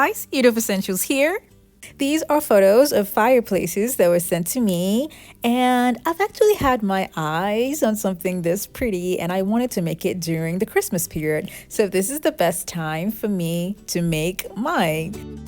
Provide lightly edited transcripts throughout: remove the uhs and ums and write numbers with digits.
guys, Yoduvh Essentials here. These are photos of fireplaces that were sent to me, and I've actually had my eyes on something this pretty and I wanted to make it during the Christmas period. So this is the best time for me to make mine.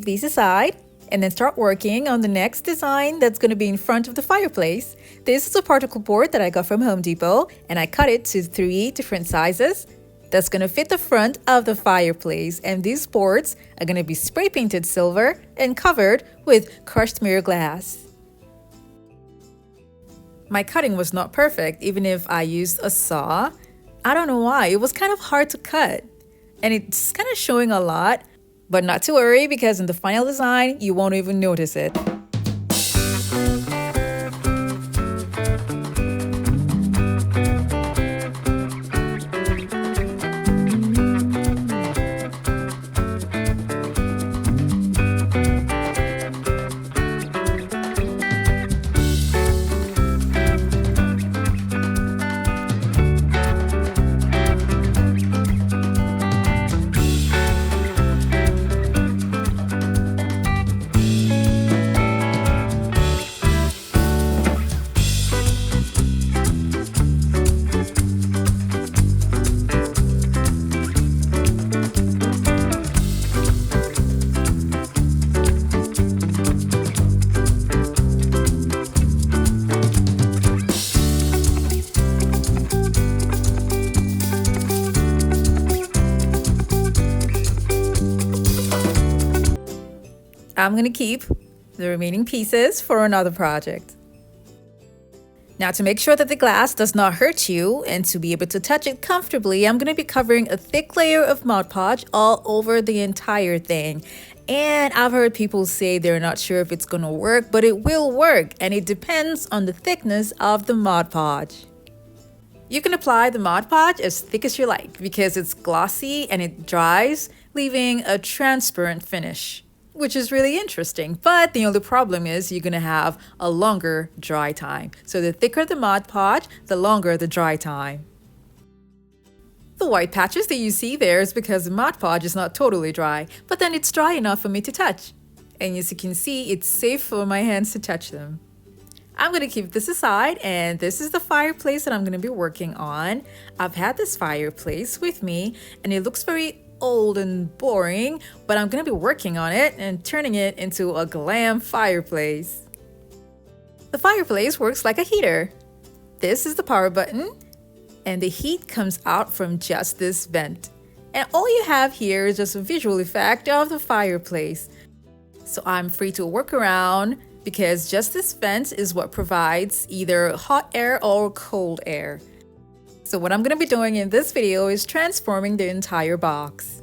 These aside and then start working on the next design that's going to be in front of the fireplace. This is a particle board that I got from Home Depot and I cut it to 3 different sizes. That's going to fit the front of the fireplace, and these boards are going to be spray painted silver and covered with crushed mirror glass. My cutting was not perfect even if I used a saw. I don't know why, it was kind of hard to cut and it's kind of showing a lot. But not to worry, because in the final design, you won't even notice it. I'm going to keep the remaining pieces for another project. Now, to make sure that the glass does not hurt you and to be able to touch it comfortably, I'm going to be covering a thick layer of Mod Podge all over the entire thing. And I've heard people say they're not sure if it's going to work, but it will work, and it depends on the thickness of the Mod Podge. You can apply the Mod Podge as thick as you like because it's glossy and it dries, leaving a transparent finish, which is really interesting. But the only problem is you're going to have a longer dry time. So the thicker the Mod Podge, the longer the dry time. The white patches that you see there is because the Mod Podge is not totally dry, but then it's dry enough for me to touch. And as you can see, it's safe for my hands to touch them. I'm going to keep this aside, and this is the fireplace that I'm going to be working on. I've had this fireplace with me, and it looks very old and boring, but I'm going to be working on it and turning it into a glam fireplace. The fireplace works like a heater. This is the power button, and the heat comes out from just this vent. And all you have here is just a visual effect of the fireplace. So I'm free to work around because just this vent is what provides either hot air or cold air. So what I'm going to be doing in this video is transforming the entire box.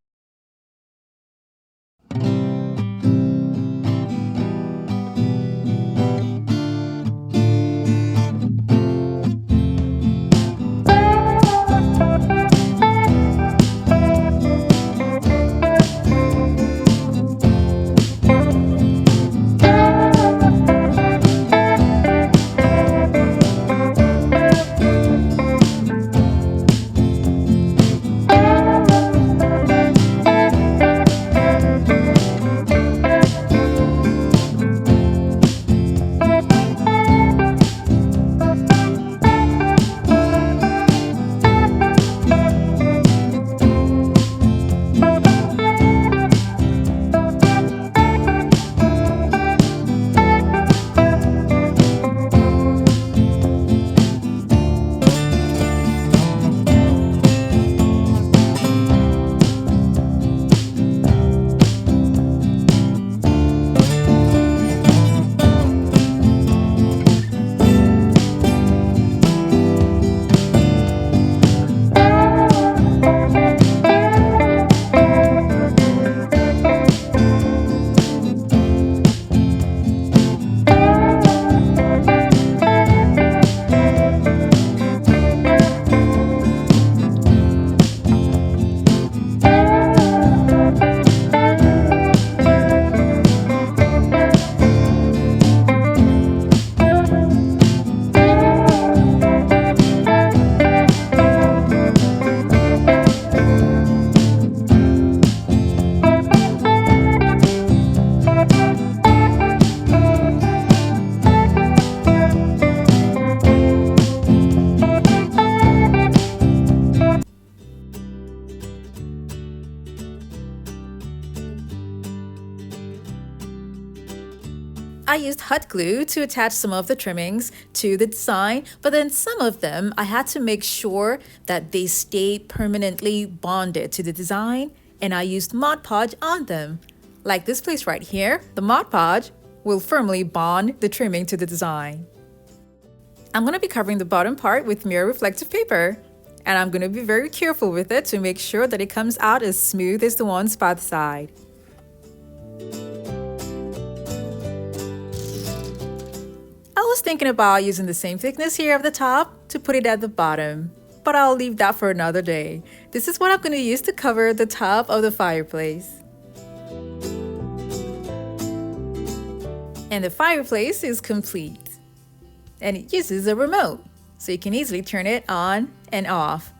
I used hot glue to attach some of the trimmings to the design, but then some of them I had to make sure that they stayed permanently bonded to the design, and I used Mod Podge on them. Like this place right here, the Mod Podge will firmly bond the trimming to the design. I'm going to be covering the bottom part with mirror reflective paper, and I'm going to be very careful with it to make sure that it comes out as smooth as the ones by the side. I was thinking about using the same thickness here at the top to put it at the bottom, but I'll leave that for another day. This is what I'm going to use to cover the top of the fireplace. And the fireplace is complete. And it uses a remote, so you can easily turn it on and off.